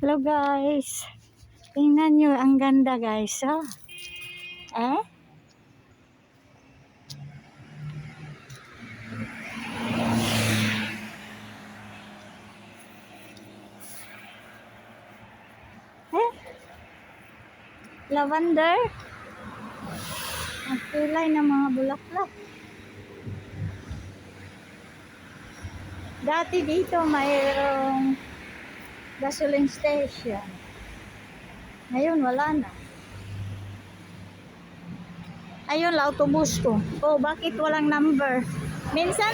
Hello guys. Tingnan nyo, ang ganda guys. Oh. Eh? Eh? Lavender? Ang kulay ng mga bulaklak. Dati dito mayroong gasoline station. Ngayon wala na. Ayun, autobus ko. Oh, bakit walang number? Minsan,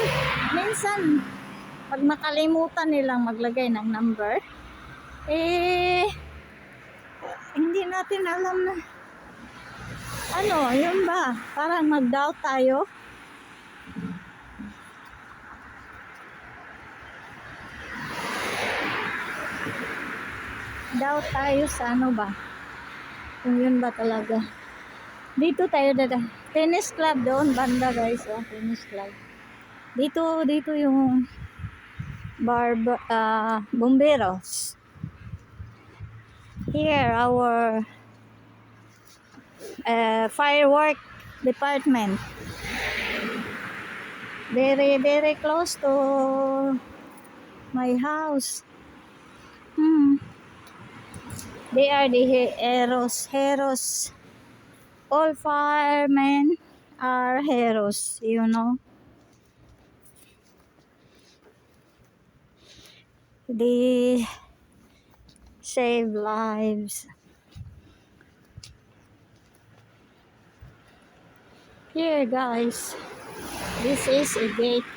pag makalimutan nilang maglagay ng number, hindi natin alam na, yun ba? Parang mag-doubt tayo. Doubt tayo sa ano ba? Kung yun ba talaga. Dito tayo tennis club doon banda guys, oh, tennis club. Dito yung bomberos. Here our firework department. Very close to my house. They are the heroes. All firemen are heroes, you know. They save lives. Here guys, this is a gate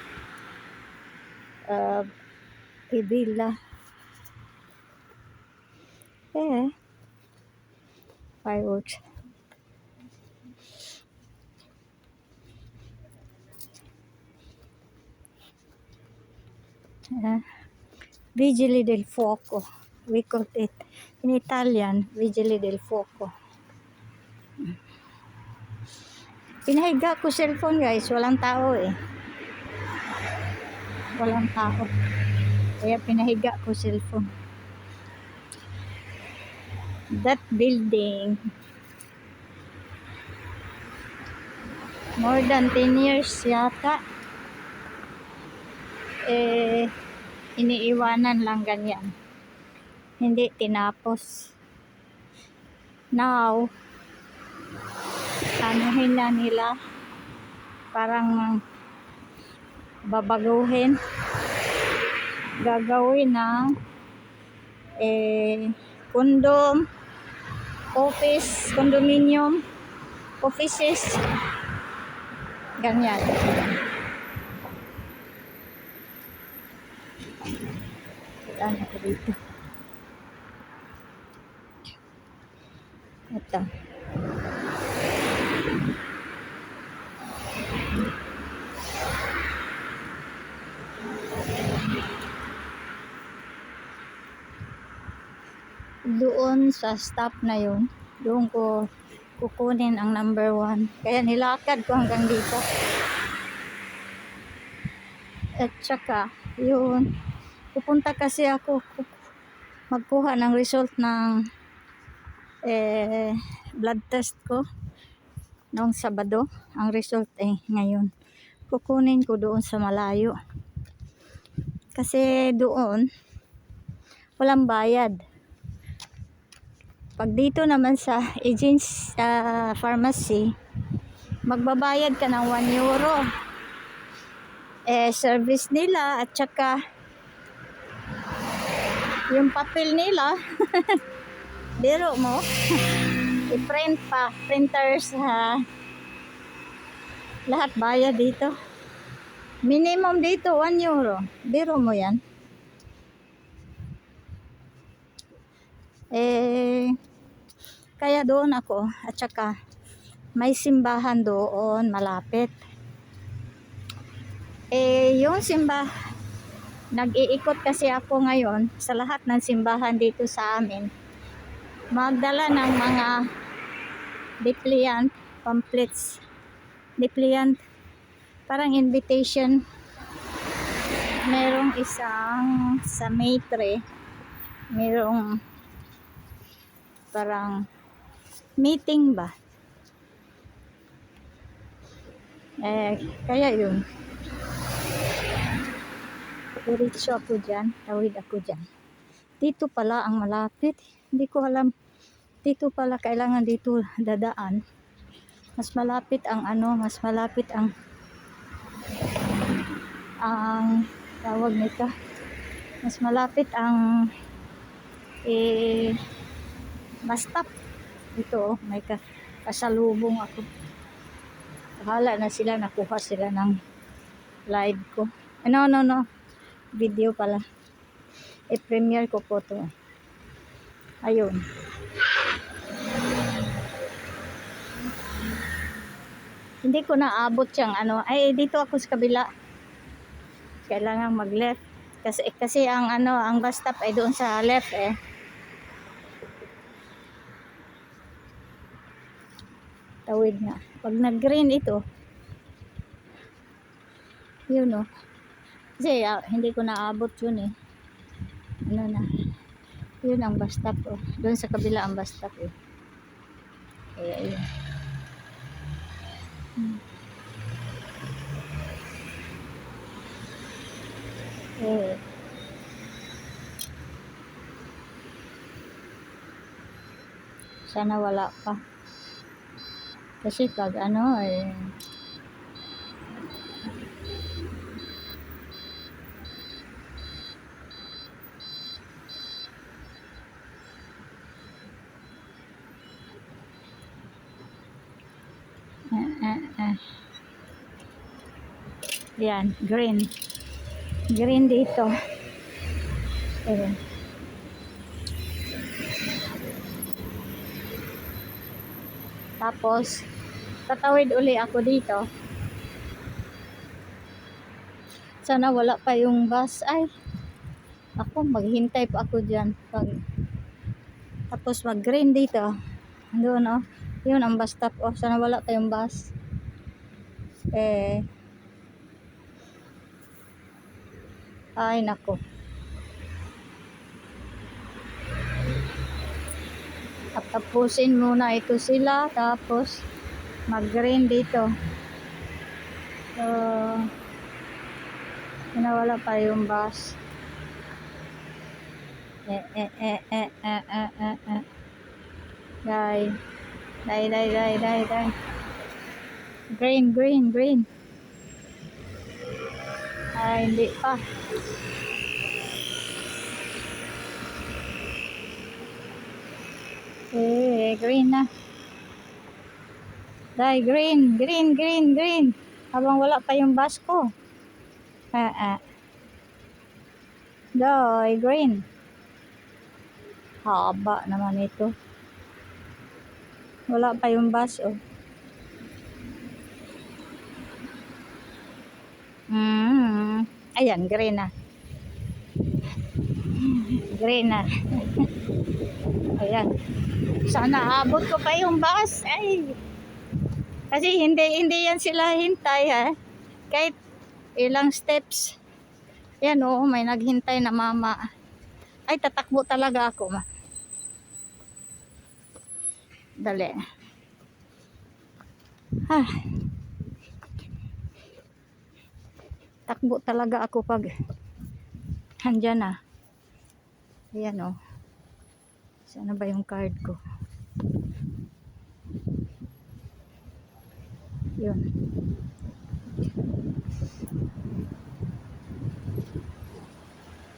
of a villa. Fireworks. Vigili del Fuoco. We call it in Italian, Vigili del Fuoco. Pinahiga ko cellphone guys, walang tao eh. Walang tao. Kaya pinahiga ko cellphone. That building, more than 10 years yata. Iniiwanan lang ganyan. Hindi tinapos. Now, anuhin na nila. Parang babaguhin. Gagawin na condominium, offices. Ganyan. Saan ako dito? Ito. Doon sa stop na yun, doon ko kukunin ang number 1. Kaya nilakad ko hanggang dito. At saka, yun, pupunta kasi ako magkuha ng result ng blood test ko noong Sabado. Ang result ngayon. Kukunin ko doon sa malayo. Kasi doon, walang bayad. Pag dito naman sa agents pharmacy, magbabayad ka ng €1. Service nila at saka yung papel nila, biro mo, i-print pa, printers lahat bayad dito. Minimum dito €1. Biro mo yan. Kaya doon ako at saka may simbahan doon malapit. Yung nag-iikot kasi ako ngayon sa lahat ng simbahan dito sa amin. Magdala ng mga depliant pamphlets. Depliant, parang invitation. Merong isang sa Maitre, merong parang meeting ba. Kaya yun. Diretso ako dyan. Tawid ako dyan. Dito pala ang malapit. Hindi ko alam. Dito pala kailangan dito dadaan. Mas malapit ang mas malapit ang tawag nito. Mas malapit ang bus stop. Ito, may kasalubong ako. Bahala na sila, nakuha sila ng live ko. No. Video pala. I-premiere ko po to. Ayun. Hindi ko naabot yung dito ako sa kabila. Kailangan mag-left. Kasi ang bus stop ay doon sa left eh. Tawid nga. Pag nag-green ito, yun kasi hindi ko naabot yun eh. Yun ang bus stop doon sa kabila ang bus stop eh. Kaya yun. Sana wala pa. Kasi pag yan, green. Green dito. Ayan. Tapos, tatawid uli ako dito. Sana wala pa yung bus. Ay, ako, maghintay pa ako dyan. Tapos, mag-green dito. Doon, yun ang bus stop. Sana wala pa yung bus. Ay, nako. Tapusin muna ito sila. Tapos, mag-green dito. So, wala pa yung bus. Die. Green. Ay, hindi pa. Green na. Die, green. Habang wala pa yung bus ko. Die, green. Haba naman ito. Wala pa yung bus, Ayan, green na. Ayan. Sana abot ko pa yung bus. Ay. Kasi hindi yan sila hintay Kahit ilang steps. Yan may naghintay na mama. Ay, tatakbo talaga ako. Dali. Takbo talaga ako pag handyan na. Ayan Sana ba yung card ko? Yun.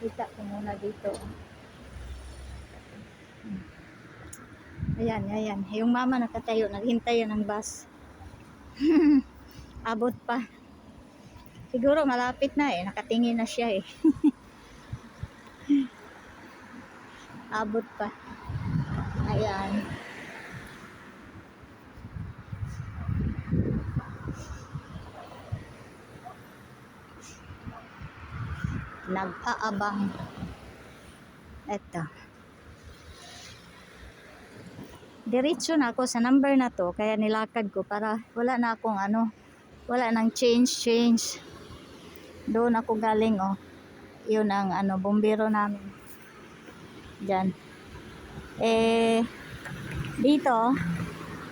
Kita ko muna dito. Ayan. Yung mama nakatayo, naghintay yan ng bus. Abot pa. Siguro malapit na nakatingin na siya Abot pa. Ayan. Nag-aabang. Eto. Diretso na ako sa number na to, kaya nilakad ko para wala na akong wala nang change. Doon ako galing yun ang bumbero namin. Diyan. Dito,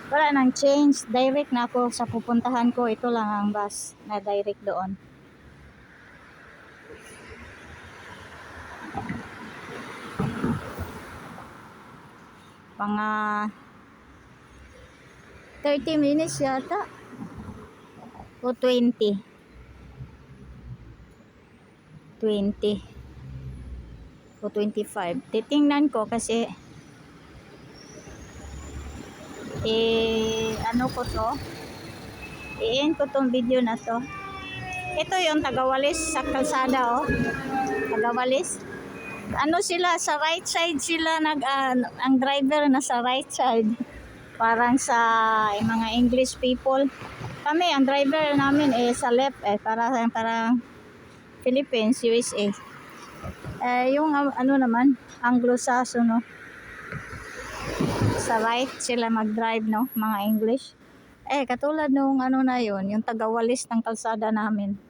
wala nang change. Direct na ako sa pupuntahan ko. Ito lang ang bus na direct doon. Mga 30 minutes yata. O 20. 20. O 25. Titingnan ko kasi ano ko to, i-end ko tong video na to. Ito yung Tagawalis sa kalsada, oh. Tagawalis. Ano sila, sa right side sila ang driver na sa right side. Parang sa mga English people. Kami, ang driver namin sa left, parang Philippines, USA. Yung ano naman, Anglo-Saxon, no? Sa right sila mag-drive, no? Mga English. Katulad nung ano na yun, yung Tagawalis ng kalsada namin.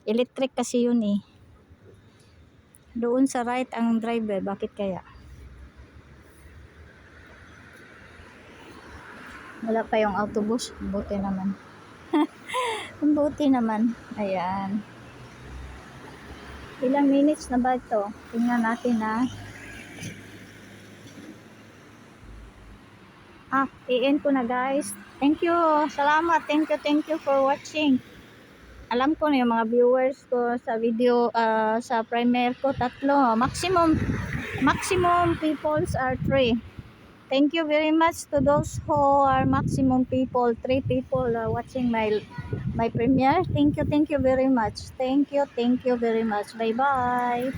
Electric kasi yun eh. Doon sa right ang driver, bakit kaya? Wala pa yung autobus, buti naman. Buti naman. Ayan. Ilang minutes na ba ito? Tingnan natin na. I-end ko na guys. Thank you. Salamat. Thank you for watching. Alam ko na yung mga viewers ko sa video, sa premiere ko, 3. Maximum peoples are 3. Thank you very much to those who are maximum people. 3 people watching my premiere. Thank you very much. Thank you very much. Bye bye.